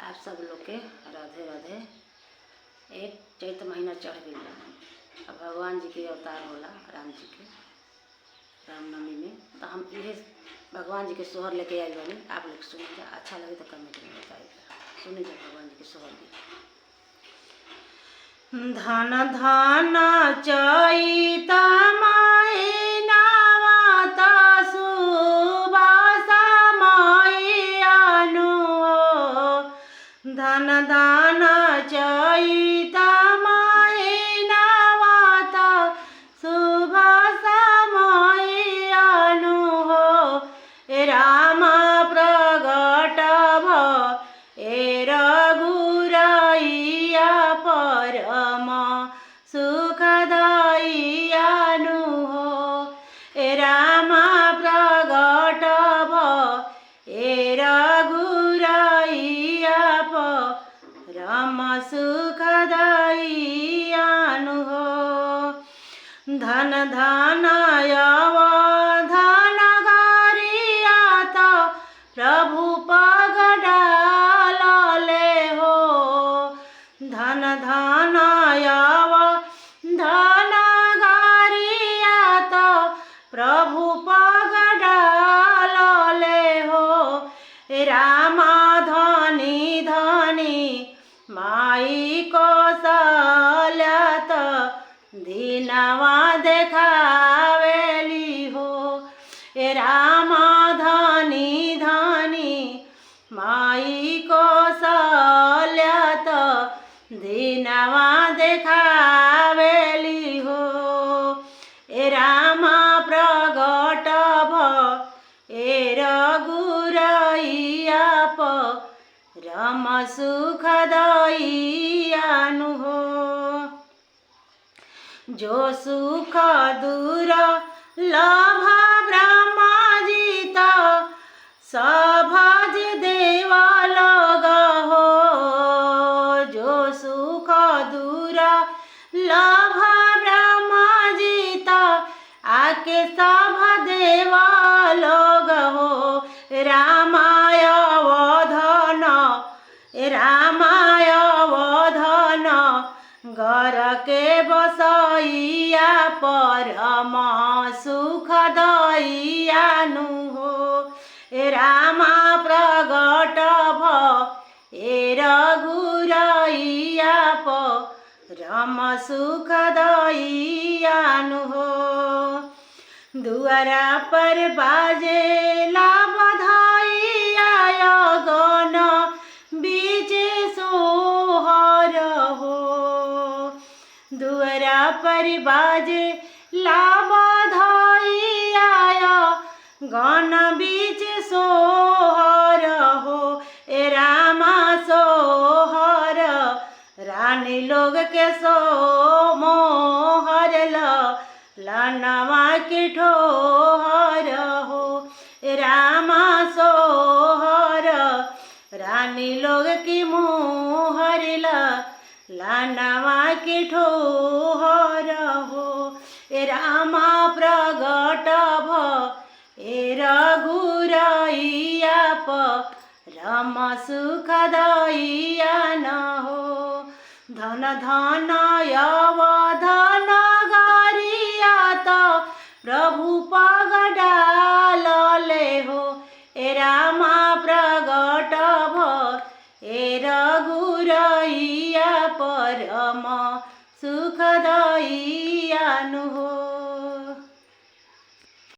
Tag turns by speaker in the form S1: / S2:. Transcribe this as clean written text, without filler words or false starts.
S1: आप सब लोग के राधे राधे। एक चैत महीना चढ़ गई अब भगवान जी के अवतार होला राम जी के रामनवमी में। तो हम ये भगवान जी के सोहर लेके आए बनी, आप लोग सुनिए, अच्छा लगे तो कमेंट में बताइएगा। सुनिए भगवान जी के सोहर भी। धन धन चैत महीनावा त सुबह समयनु धन धन चैत महीनावा त सुबह समयनु राम प्रगट भए रघुरैया परम सुखदायियानु राम प्रगट भए रघुरैया परम सुखदायियानु धन धन अवधन गरिया त प्रभु पगडालले हो धन धन अवधन गरिया त प्रभु पगडालले हो राम धनी धनी माई कौशल्या त दीनवा देखावेली हो राम धनी धनी माई कौशल्या त दीनवा देखावेली हो राम प्रगट भए रघुरैया परम सुखदायियानु हो जो सुख दूर लभ ब्रह्मा जी त सभज देव लोग हो जो सुख दूर लभ ब्रह्मा जी त आके सभ देव लोग हो रामाय वधन घर के बसैया परम सुखदायियानु हो राम प्रगट भए रघुरैया परम सुखदायियानु हो दुआरा पर बाजेला बधाइया गन बीच सोहर हो दुआरा पर बाजेला बधाइया गन बीच सोहर हो राम सोहर रानी लोग के सो मोहर लनवा के ठोहर हो राम सोहर रानी लोग की मोहर लनवा के ठोहर हो राम प्रगट भए रघुरैया परम सुखदायियान हो धन धन अवधन गरिया त प्रभु पगडालले हो राम प्रगट भए रघुरैया परम सुखदायियानु हो।